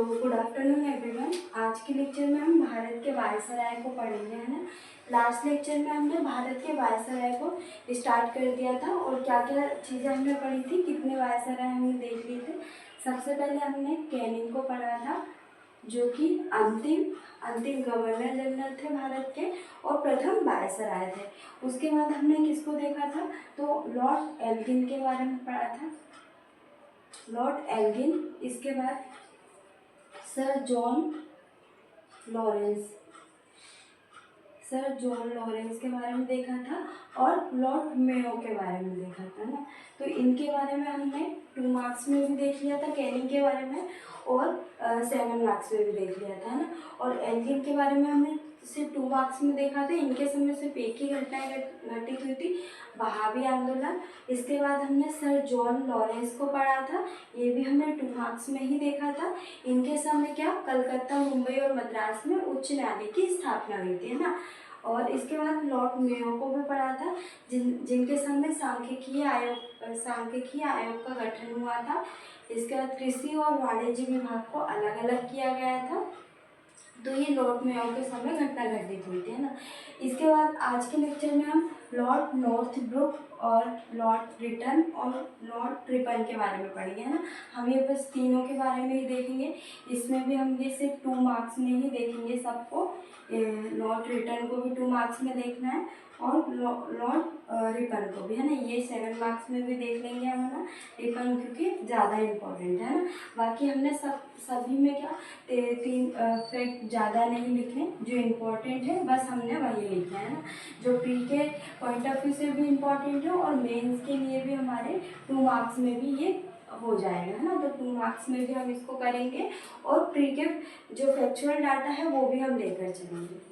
Good afternoon everyone. आज के lecture में हम भारत के वायसराय को पढ़ेंगे, है ना। लास्ट लेक्चर में हमने भारत के वायसराय को स्टार्ट कर दिया था और क्या क्या चीज़ें हमने पढ़ी थी, कितने वायसराय हमने देख लिए थे। सबसे पहले हमने कैनिंग को पढ़ा था, जो कि अंतिम गवर्नर जनरल थे भारत के और प्रथम वायसराय थे। उसके बाद हमने किसको देखा था, तो लॉर्ड एल्गिन के बारे में पढ़ा था, लॉर्ड एल्गिन। इसके बाद सर जॉन लॉरेंस के बारे में देखा था और लॉर्ड मेयो के बारे में देखा था ना। तो इनके बारे में हमने 2 मार्क्स में भी देख लिया था, कैनिंग के बारे में, और 7 मार्क्स में भी देख लिया था ना। और एल्गिन के बारे में हमने सिर्फ 2 मार्क्स में देखा था। इनके समय सिर्फ एक ही घटनाएं घटित हुई थी, वहाबी आंदोलन। इसके बाद हमने सर जॉन लॉरेंस को पढ़ा था, ये भी हमने 2 मार्क्स में ही देखा था। इनके समय क्या कलकत्ता, मुंबई और मद्रास में उच्च न्यायालय की स्थापना हुई थी, है ना। और इसके बाद लॉर्ड मेयो को भी पढ़ा था, जिनके समय सांख्यिकीय आयोग का गठन हुआ था। इसके बाद कृषि और वाणिज्य विभाग को अलग अलग किया गया था। तो ये लॉर्ड मेयो के समय घटना घटित हुई थी, है ना। इसके बाद आज के लेक्चर में हम लॉर्ड नॉर्थब्रुक और लॉर्ड रिटन और लॉर्ड रिपन के बारे में पढ़ेंगे, है ना। हम ये बस तीनों के बारे में ही देखेंगे। इसमें भी हम ये सिर्फ 2 मार्क्स में ही देखेंगे सबको। लॉर्ड रिटन को भी 2 मार्क्स में देखना है और लॉर्ड रिपन को भी, है ना। ये 7 मार्क्स में भी देख लेंगे हम, है ना, रिपन, क्योंकि ज़्यादा इम्पोर्टेंट है ना। बाकी हमने सभी में क्या 3 फैक्ट ज़्यादा नहीं लिखे, जो इम्पोर्टेंट है बस हमने वही लिखा है ना, जो प्री के पॉइंट ऑफ व्यू से भी इम्पोर्टेंट है और मेंस के लिए भी हमारे 2 मार्क्स में भी ये हो जाएगा, है ना। तो 2 मार्क्स में भी हम इसको करेंगे और प्री के जो फैक्चुअल डाटा है वो भी हम लेकर चलेंगे।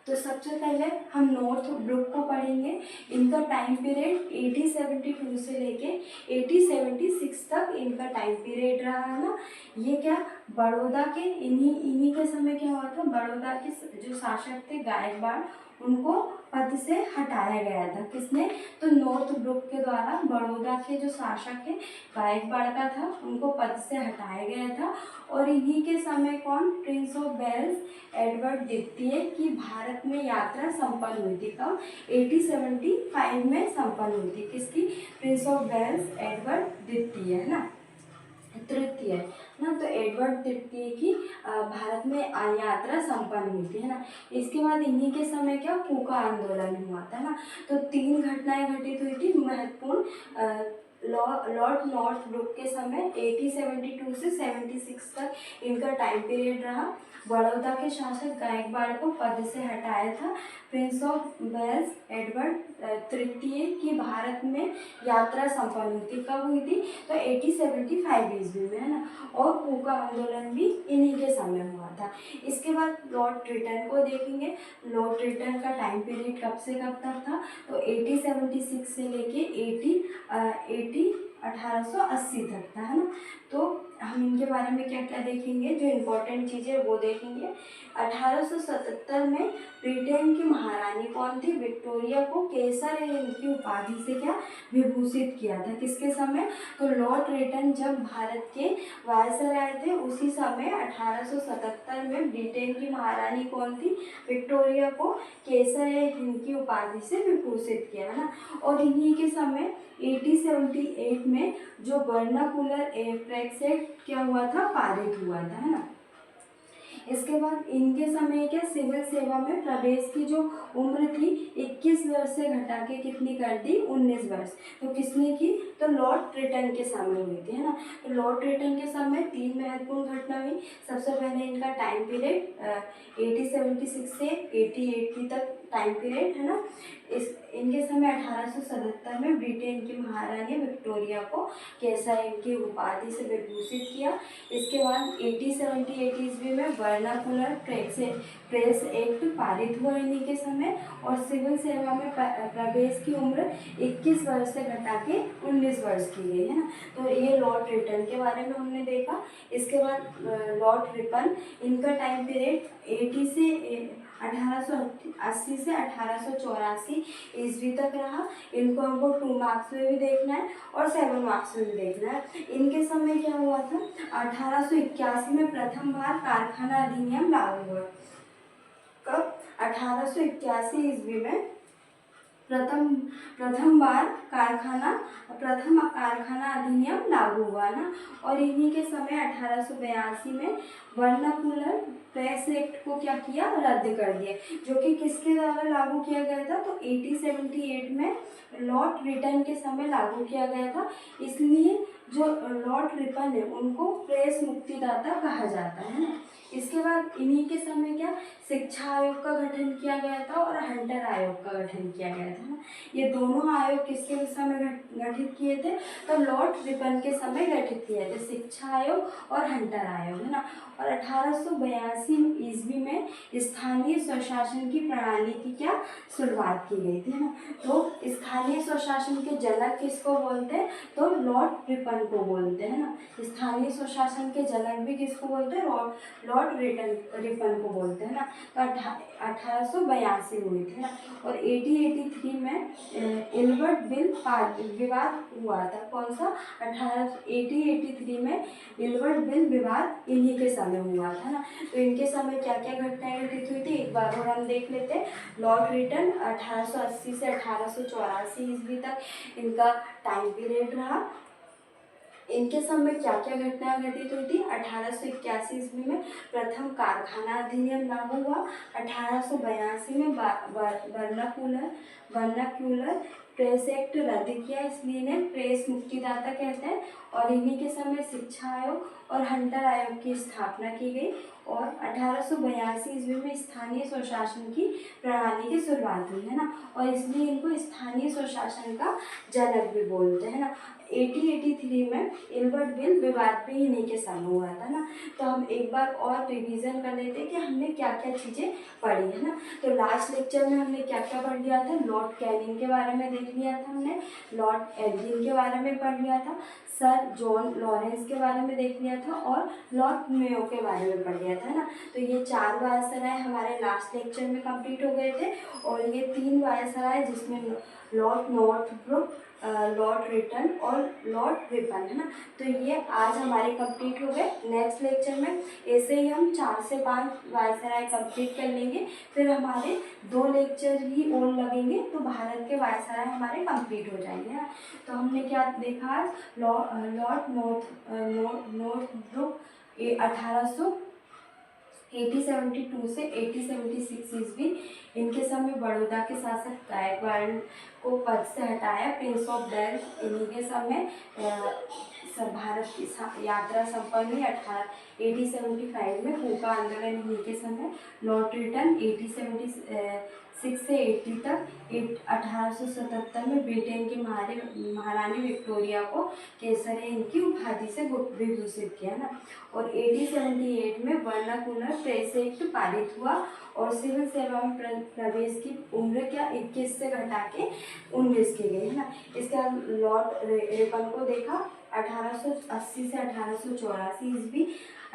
तो सबसे पहले हम नॉर्थब्रुक को पढ़ेंगे। इनका टाइम पीरियड 1872 से लेके 1876 तक इनका टाइम पीरियड रहा, है ना। ये क्या बड़ौदा के इन्हीं के समय क्या हुआ था, बड़ौदा के जो शासक थे गायकवाड़, उनको पद से हटाया गया था। किसने, तो नॉर्थब्रुक के द्वारा बड़ौदा के जो शासक है गायकवाड़ का था, उनको पद से हटाया गया था। और इन्हीं के समय कौन, प्रिंस ऑफ वेल्स एडवर्ड द्वितीय की भारत में यात्रा संपन्न हुई थी। कब, 1875 में संपन्न हुई थी। किसकी, प्रिंस ऑफ वेल्स एडवर्ड द्वितीय, है ना, तृतीय ना। तो एडवर्ड तृतीय की भारत में यात्रा संपन्न हुई थी, है ना। इसके बाद इन्हीं के समय क्या कूका आंदोलन हुआ था ना। तो 3 घटनाएं घटित हुई थी महत्वपूर्ण। लॉर्ड नॉर्थब्रुक के समय 1872 से 76 तक इनका टाइम पीरियड रहा। बड़ौदा के शासक गायकवाड़ को पद से हटाया था। प्रिंस ऑफ वेल्स एडवर्ड तृतीय की भारत में यात्रा संपन्न हुई थी। कब हुई थी, तो 1875 ईस्वी में, है ना। और कूका आंदोलन भी इन्हीं के समय हुआ था। इसके बाद लॉर्ड रिटन को देखेंगे। लॉर्ड रिटन का टाइम पीरियड कब से कब तक था, तो 1876 से लेके 1880 तक था, है ना। तो हम इनके बारे में क्या क्या देखेंगे, जो इम्पोर्टेंट चीज़ें वो देखेंगे। 1877 में ब्रिटेन की महारानी कौन थी, विक्टोरिया को केसर की उपाधि से क्या विभूषित किया था। किसके समय, तो लॉर्ड रिटन जब भारत के वायसराय थे उसी समय 1877 में ब्रिटेन की महारानी कौन थी, विक्टोरिया को केसर हिंद की उपाधि से विभूषित किया, है ना। और इन्हीं के समय 1878 में जो वर्नाकुलर टैक्स एक्ट क्या हुआ था, पारित हुआ था, है ना। इसके बाद इनके समय क्या सिविल सेवा में प्रवेश की जो उम्र थी 21 वर्ष से घटा के कितनी कर दी, 19 वर्ष। तो किसने की, तो लॉर्ड रिटन के समय हुई थी, है ना। तो लॉर्ड रिटन के समय 3 महत्वपूर्ण घटना हुई। सबसे पहले इनका टाइम पीरियड 1876 से 1880 तक टाइम पीरियड, है ना। इनके समय 1877 में ब्रिटेन की महारानी विक्टोरिया को केसर की उपाधि से विभूषित किया। इसके बाद 1878 ईस्वी में वर्नाकुलर प्रेस एक्ट पारित हुआ इन्हीं के समय। और सिविल सेवा में प्रवेश की उम्र 21 वर्ष से घटा के 19 वर्ष की गई, है ना। तो ये लॉर्ड रिटन के बारे में हमने देखा। इसके बाद लॉर्ड रिपन, इनका टाइम पीरियड 1880 से 1884 ईस्वी तक रहा। इनको हमको 2 मार्क्स में भी देखना है और 7 मार्क्स में भी देखना है। इनके समय क्या हुआ था, 1881 में प्रथम बार कारखाना अधिनियम लागू हुआ। कब? 1881 ईस्वी में प्रथम बार प्रथम कारखाना अधिनियम लागू हुआ ना। और इन्हीं के समय 1882 में वर्नाकुलर प्रेस एक्ट को क्या किया, रद्द कर दिया, जो कि किसके द्वारा लागू किया गया था, तो 1878 में लॉर्ड रिटन के समय लागू किया गया था। इसलिए जो लॉर्ड रिपन है उनको प्रेस मुक्तिदाता कहा जाता है ना। इसके बाद इन्हीं के समय क्या, शिक्षा आयोग का गठन किया गया था और हंटर आयोग का गठन किया गया था ना। ये दोनों आयोग किसके समय गठित किए थे, तो लॉर्ड रिपन के समय गठित किए थे, शिक्षा आयोग और हंटर आयोग है ना। और 1882 ईस्वी में स्थानीय स्वशासन की प्रणाली की क्या शुरुआत की गई थी ना। तो स्थानीय स्वशासन के जनक किसको बोलते हैं, तो लॉर्ड रिपन को बोलते हैं ना। स्थानीय स्वशासन के जनक भी किसको बोलते हैं, लॉर्ड रिपन को बोलते हैं ना। तो 1882 हुई थी ना। और 1883 में इल्बर्ट बिल विवाद हुआ था। कौन सा? 1883 में इल्बर्ट बिल विवाद इन्हीं के समय हुआ था ना। तो इनके समय क्या क्या घटनाएं घटित हुई थी एक बार और हम देख लेते हैं। लॉर्ड रिटन 1880 से 1884 ईस्वी तक इनका टाइम पीरियड रहा। इनके समय क्या क्या घटनाएं घटित हुई थी। 1881 ईस्वी में प्रथम कारखाना अधिनियम लागू हुआ। 1882 में वर्नाक्यूलर प्रेस एक्ट रद्द किया, इसलिए इन्हें प्रेस मुक्तिदाता कहते हैं। और इन्हीं के समय शिक्षा आयोग और हंटर आयोग की स्थापना की गई। और 1882 ईस्वी में स्थानीय स्वशासन की प्रणाली की शुरुआत हुई है ना। और इसलिए इनको स्थानीय स्वशासन का जनक भी बोलते हैं ना। 1883 में इल्बर्ट बिल विवाद भी इन्हीं के समय हुआ था ना। तो हम एक बार और रिवीजन कर लेते हैं कि हमने क्या क्या चीज़ें पढ़ी है ना। तो लास्ट लेक्चर में हमने क्या क्या पढ़ लिया था, लॉर्ड कैनिंग के बारे में देख लिया था हमने, लॉर्ड एल्गिन के बारे में पढ़ लिया था, सर जॉन लॉरेंस के बारे में देख लिया था और लॉर्ड मेयो के बारे में पढ़ लिया था ना। तो ये 4 वायसराय हमारे लास्ट लेक्चर में कंप्लीट हो गए थे। और ये 3 वायसराय जिसमें लॉर्ड नॉर्थब्रुक, लॉर्ड रिटन और लॉर्ड रिपन है ना। तो ये आज हमारे कंप्लीट हो गए। नेक्स्ट लेक्चर में ऐसे ही हम 4 से 5 वायसराय कंप्लीट कर लेंगे। फिर हमारे 2 लेक्चर ही और लगेंगे तो भारत के वायसराय हमारे कंप्लीट हो जाएंगे ना। तो हमने क्या देखा आज, लॉर्ड नॉर्थब्रुक 1872 से 1876 ईस्वी, इनके समय बड़ौदा के शासक गायकवाड़ को पद से हटाया। प्रिंस ऑफ वेल्स इन्हीं के समय भारत की यात्रा संपन्न हुई 1875 में। फूका आंदोलन इन्हीं के समय। लॉर्ड रिटन 1876 से 80 तक। 1877 में ब्रिटेन की महारानी विक्टोरिया को केसर इनकी उपाधि से विभूषित किया ना। और 1878 में वर्नाकुलर प्रेस एक्ट पारित हुआ और सिविल सेवा में प्रवेश की उम्र क्या 21 से घटा के 19 की गई है ना। इसके बाद लॉर्ड रिपन को देखा 1880 से 1884 ईस्वी।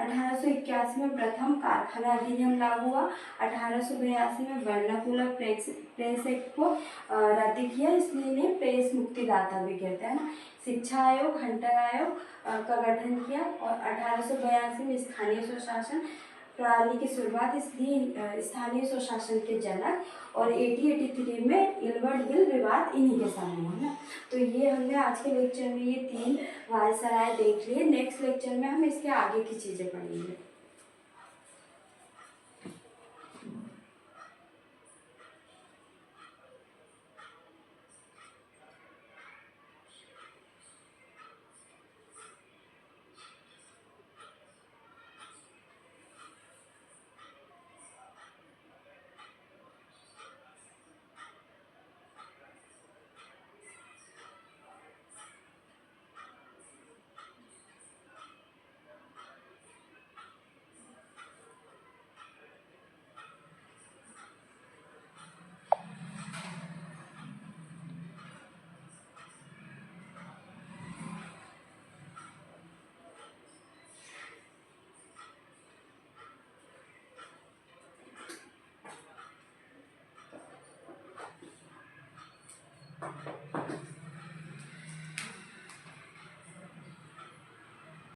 1881 में प्रथम कारखाना अधिनियम लागू हुआ। 1882 में वर्नाकुलर प्रेस एक्ट को रद्द किया, इसलिए इन्हें प्रेस मुक्तिदाता भी कहते हैं ना। शिक्षा आयोग, हंटर आयोग का गठन किया। और 1882 में स्थानीय स्वशासन प्रणाली की शुरुआत, इसलिए स्थानीय स्वशासन के जनक। और 1883 में इल्बर्ट बिल विवाद इन्हीं के समय हुआ ना। तो ये हमने आज के लेक्चर में ये 3 वायसराय देख लिए। नेक्स्ट लेक्चर में हम इसके आगे की चीज़ें पढ़ेंगे।